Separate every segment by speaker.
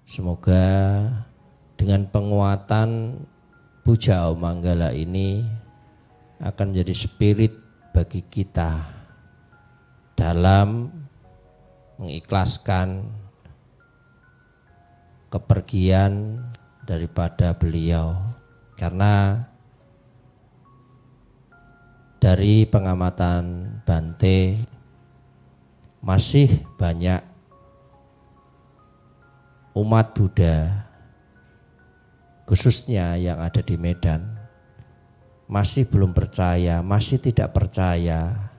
Speaker 1: Semoga dengan penguatan Puja Aum Manggala ini akan menjadi spirit bagi kita dalam mengikhlaskan kepergian daripada beliau. Karena dari pengamatan Bante masih banyak umat Buddha khususnya yang ada di Medan masih belum percaya, masih tidak percaya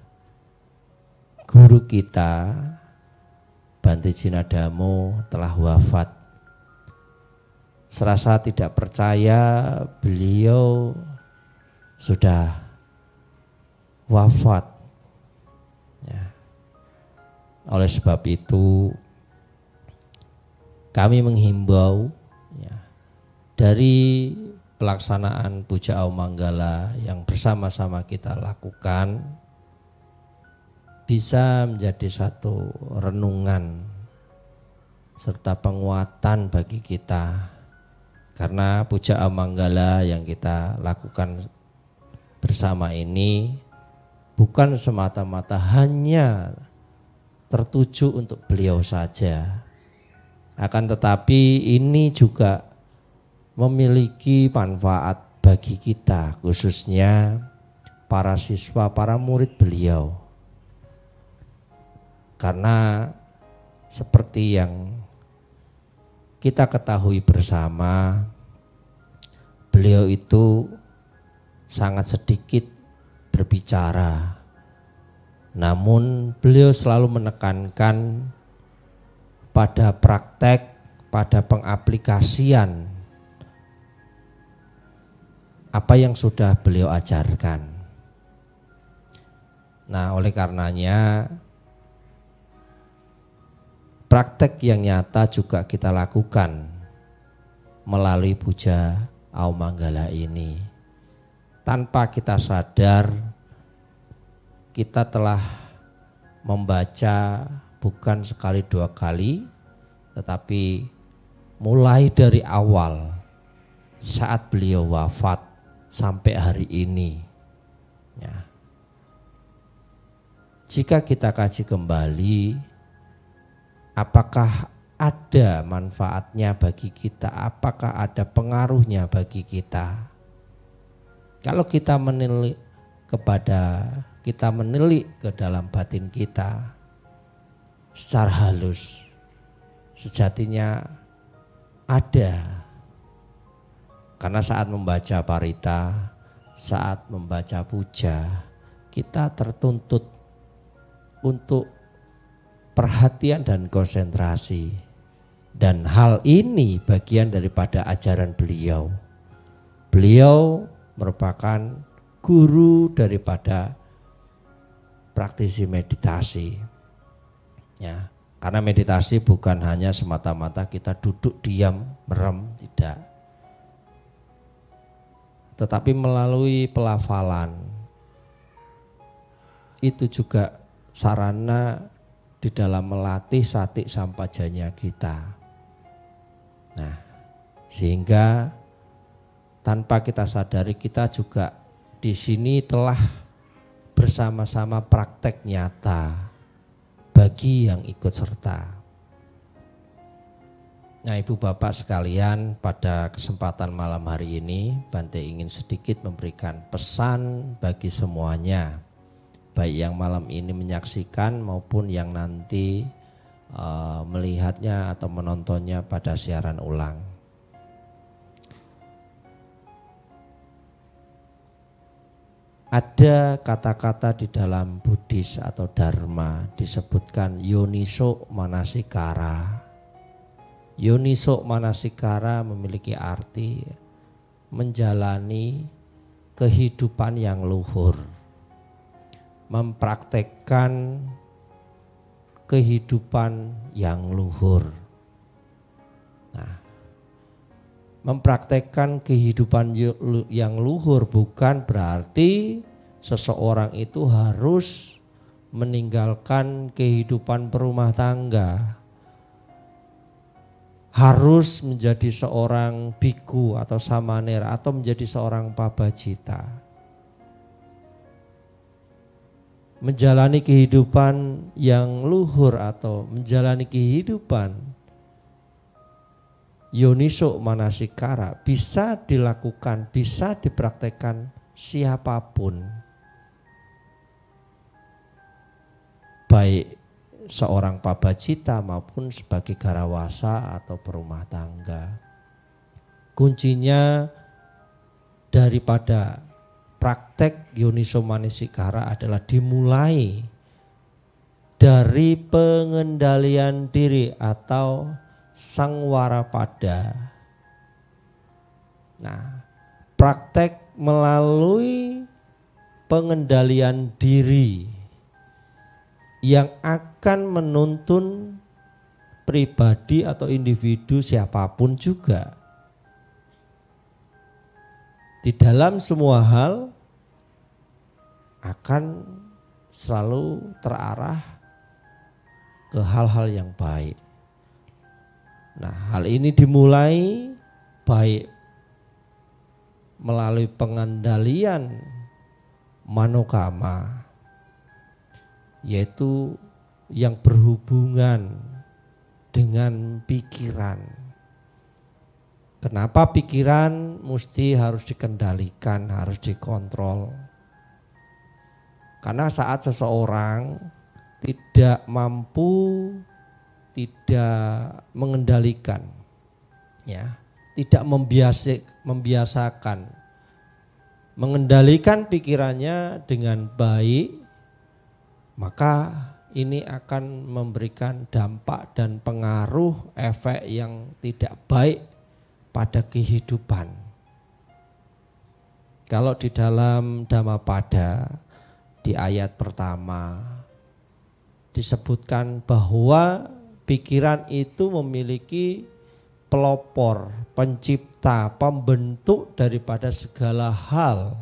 Speaker 1: guru kita Bante Jinadamo telah wafat. Serasa tidak percaya beliau sudah wafat. Ya. Oleh sebab itu kami menghimbau ya, dari pelaksanaan Puja Aum Manggala yang bersama-sama kita lakukan bisa menjadi satu renungan serta penguatan bagi kita. Karena Puja Aum Manggala yang kita lakukan bersama ini bukan semata-mata hanya tertuju untuk beliau saja. Akan tetapi ini juga memiliki manfaat bagi kita, khususnya para siswa, para murid beliau. Karena seperti yang kita ketahui bersama, beliau itu sangat sedikit berbicara. Namun beliau selalu menekankan pada praktek, pada pengaplikasian apa yang sudah beliau ajarkan. Nah, oleh karenanya praktek yang nyata juga kita lakukan melalui Puja Aum Manggala ini. Tanpa kita sadar, kita telah membaca bukan sekali dua kali, tetapi mulai dari awal saat beliau wafat sampai hari ini. Ya. Jika kita kaji kembali, apakah ada manfaatnya bagi kita? Apakah ada pengaruhnya bagi kita? Kalau kita menilik ke dalam batin kita secara halus, sejatinya ada. Karena saat membaca parita, saat membaca puja, kita tertuntut untuk perhatian dan konsentrasi. Dan hal ini bagian daripada ajaran beliau. Beliau merupakan guru daripada praktisi meditasi. Ya, karena meditasi bukan hanya semata-mata kita duduk diam, merem, tidak. Tetapi melalui pelafalan itu juga sarana di dalam melatih sati sampajanya kita. Nah, sehingga tanpa kita sadari kita juga di sini telah bersama-sama praktek nyata bagi yang ikut serta. Nah, Ibu Bapak sekalian, pada kesempatan malam hari ini Bante ingin sedikit memberikan pesan bagi semuanya, baik yang malam ini menyaksikan maupun yang nanti melihatnya atau menontonnya pada siaran ulang. Ada kata-kata di dalam Buddhis atau Dharma disebutkan yoniso manasikara. Yoniso manasikara memiliki arti menjalani kehidupan yang luhur, mempraktekkan kehidupan yang luhur. Nah, mempraktekkan kehidupan yang luhur bukan berarti seseorang itu harus meninggalkan kehidupan berumah tangga, harus menjadi seorang biku atau samanera atau menjadi seorang pabajita. Menjalani kehidupan yang luhur atau menjalani kehidupan Yoniso Manasikara bisa dilakukan, bisa dipraktekkan siapapun. Baik seorang pabajita maupun sebagai garawasa atau perumah tangga. Kuncinya daripada praktek Yoniso Manasikara adalah dimulai dari pengendalian diri atau sangwarapada. Nah, praktek melalui pengendalian diri yang akan menuntun pribadi atau individu siapapun juga di dalam semua hal akan selalu terarah ke hal-hal yang baik. Nah, hal ini dimulai baik melalui pengendalian manokama, yaitu yang berhubungan dengan pikiran. Kenapa pikiran mesti harus dikendalikan, harus dikontrol? Karena saat seseorang tidak mampu, tidak mengendalikan, ya, tidak membiasakan mengendalikan pikirannya dengan baik, maka ini akan memberikan dampak dan pengaruh efek yang tidak baik pada kehidupan. Kalau di dalam Dhammapada di ayat pertama disebutkan bahwa pikiran itu memiliki pelopor, pencipta, pembentuk daripada segala hal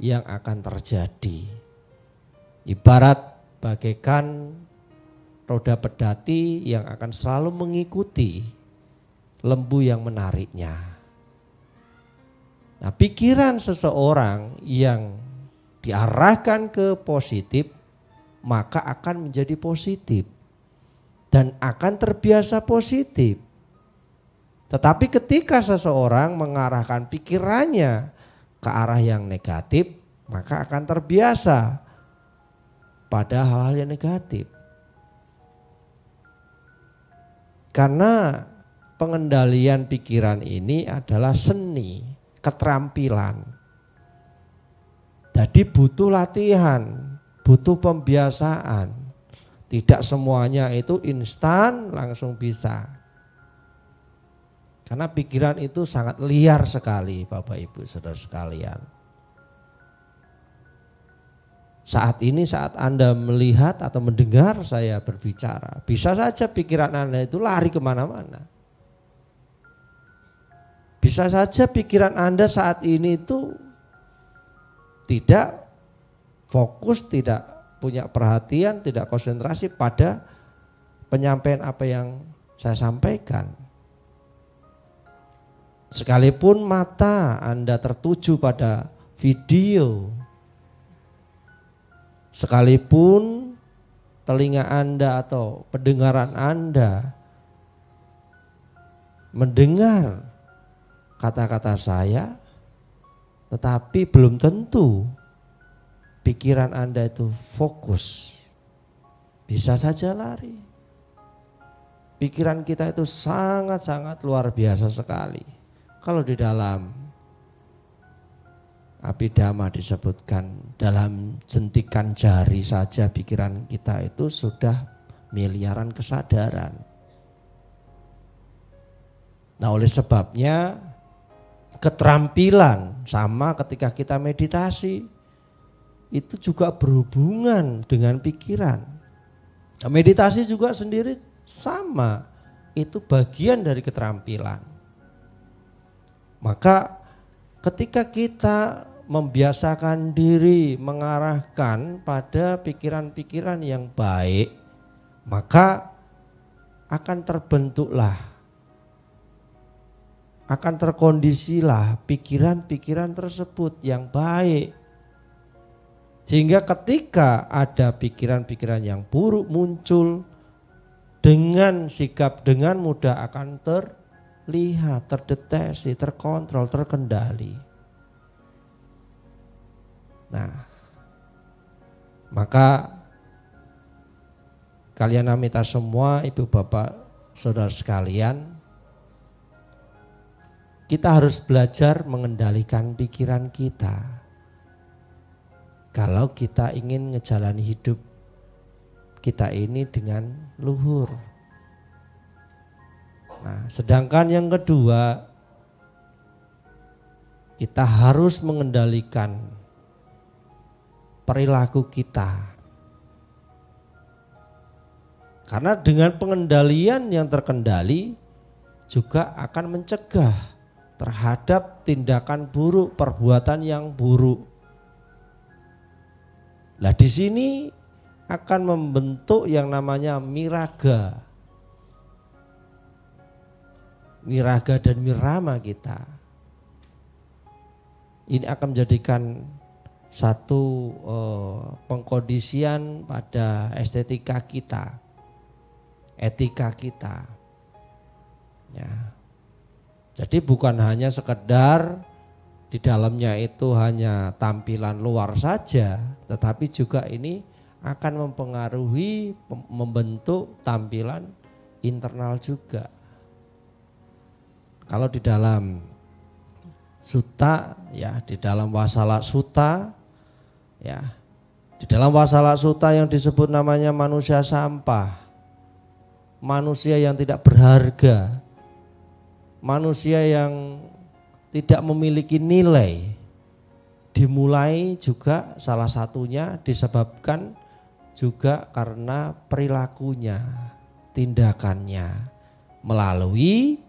Speaker 1: yang akan terjadi. Ibarat bagaikan roda pedati yang akan selalu mengikuti lembu yang menariknya. Nah, pikiran seseorang yang diarahkan ke positif maka akan menjadi positif dan akan terbiasa positif. Tetapi ketika seseorang mengarahkan pikirannya ke arah yang negatif, maka akan terbiasa pada hal-hal yang negatif. Karena pengendalian pikiran ini adalah seni, keterampilan. Jadi butuh latihan, butuh pembiasaan. Tidak semuanya itu instan langsung bisa. Karena pikiran itu sangat liar sekali, Bapak Ibu Saudara sekalian. Saat ini saat Anda melihat atau mendengar saya berbicara, bisa saja pikiran Anda itu lari kemana-mana. Bisa saja pikiran Anda saat ini itu tidak fokus, tidak punya perhatian, tidak konsentrasi pada penyampaian apa yang saya sampaikan. Sekalipun mata Anda tertuju pada video, sekalipun telinga Anda atau pendengaran Anda mendengar kata-kata saya, tetapi belum tentu pikiran Anda itu fokus. Bisa saja lari. Pikiran kita itu sangat-sangat luar biasa sekali. Kalau di dalam Abhidhamma disebutkan dalam jentikan jari saja pikiran kita itu sudah miliaran kesadaran. Nah, oleh sebabnya keterampilan sama ketika kita meditasi itu juga berhubungan dengan pikiran. Nah, meditasi juga sendiri sama, itu bagian dari keterampilan. Maka ketika kita membiasakan diri mengarahkan pada pikiran-pikiran yang baik, maka akan terbentuklah akan terkondisilah pikiran-pikiran tersebut yang baik. Sehingga ketika ada pikiran-pikiran yang buruk muncul, dengan sikap dengan mudah akan terlihat, terdeteksi, terkontrol, terkendali. Nah, maka kalian amita semua, ibu bapak saudara sekalian, kita harus belajar mengendalikan pikiran kita. Kalau kita ingin ngejalani hidup kita ini dengan luhur. Nah, sedangkan yang kedua, kita harus mengendalikan perilaku kita. Karena dengan pengendalian yang terkendali juga akan mencegah terhadap tindakan buruk, perbuatan yang buruk. Nah, di sini akan membentuk yang namanya miraga. Miraga dan mirama kita. Ini akan menjadikan satu pengkondisian pada estetika kita, etika kita. Ya. Jadi bukan hanya sekedar di dalamnya itu hanya tampilan luar saja, tetapi juga ini akan mempengaruhi, membentuk tampilan internal juga. Kalau di dalam sutta, ya di dalam wasala sutta, ya di dalam wasala sutta yang disebut namanya manusia sampah, manusia yang tidak berharga, manusia yang tidak memiliki nilai, dimulai juga salah satunya disebabkan juga karena perilakunya, tindakannya melalui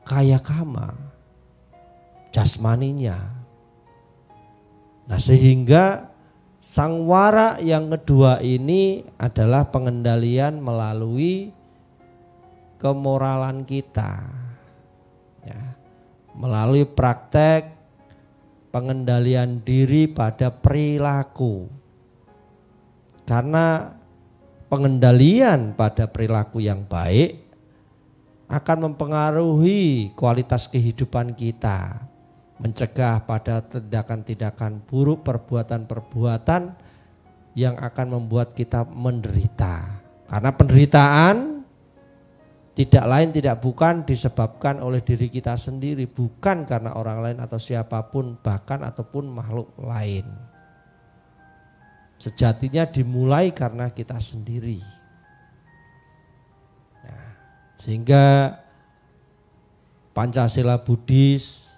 Speaker 1: kaya kama, jasmaninya. Nah, sehingga sangwara yang kedua ini adalah pengendalian melalui kemoralan kita, ya, melalui praktek pengendalian diri pada perilaku. Karena pengendalian pada perilaku yang baik akan mempengaruhi kualitas kehidupan kita, mencegah pada tindakan-tindakan buruk, perbuatan-perbuatan yang akan membuat kita menderita. Karena penderitaan tidak lain tidak bukan disebabkan oleh diri kita sendiri, bukan karena orang lain atau siapapun, bahkan ataupun makhluk lain. Sejatinya dimulai karena kita sendiri. Nah, sehingga Pancasila Buddhis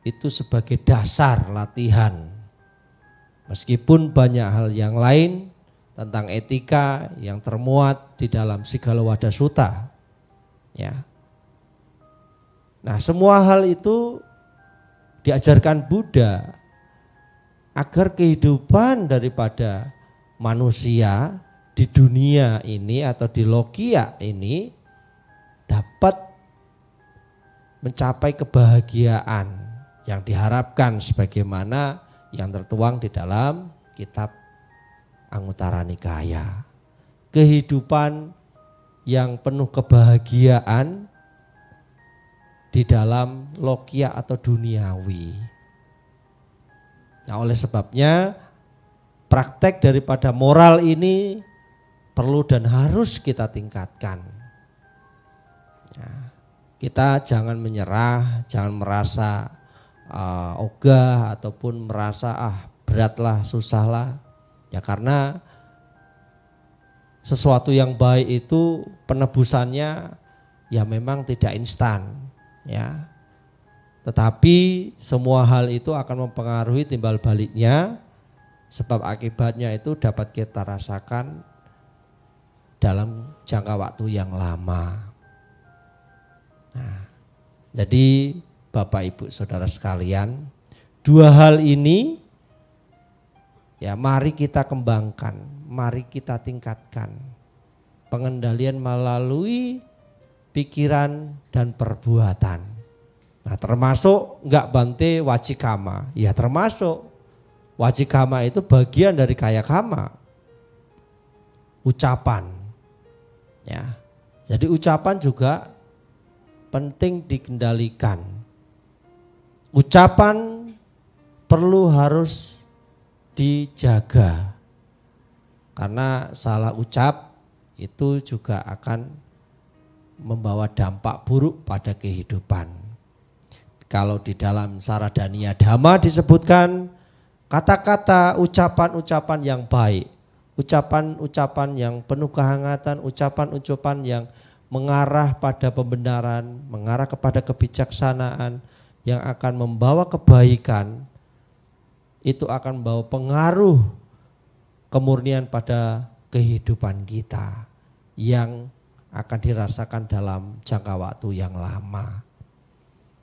Speaker 1: itu sebagai dasar latihan. Meskipun banyak hal yang lain tentang etika yang termuat di dalam Sigalowada Sutta. Ya. Nah, semua hal itu diajarkan Buddha agar kehidupan daripada manusia di dunia ini atau di lokia ini dapat mencapai kebahagiaan yang diharapkan sebagaimana yang tertuang di dalam kitab Anguttara Nikaya. Kehidupan yang penuh kebahagiaan di dalam lokia atau duniawi. Nah, oleh sebabnya praktek daripada moral ini perlu dan harus kita tingkatkan. Ya, kita jangan menyerah, jangan merasa ogah ataupun merasa beratlah, susahlah. Ya, karena sesuatu yang baik itu penebusannya ya memang tidak instan, ya. Tetapi semua hal itu akan mempengaruhi timbal baliknya, sebab akibatnya itu dapat kita rasakan dalam jangka waktu yang lama. Nah, jadi Bapak Ibu Saudara sekalian, dua hal ini ya mari kita kembangkan, mari kita tingkatkan. Pengendalian melalui pikiran, dan perbuatan. Nah termasuk enggak Bante wacikama, ya termasuk. Wacikama itu bagian dari kaya kama. Ucapan. Ya. Jadi ucapan juga penting dikendalikan. Ucapan perlu harus dijaga. Karena salah ucap itu juga akan membawa dampak buruk pada kehidupan. Kalau di dalam Saradhaniya Dhamma disebutkan kata-kata ucapan-ucapan yang baik, ucapan-ucapan yang penuh kehangatan, ucapan-ucapan yang mengarah pada pembenaran, mengarah kepada kebijaksanaan yang akan membawa kebaikan, itu akan membawa pengaruh kemurnian pada kehidupan kita yang akan dirasakan dalam jangka waktu yang lama.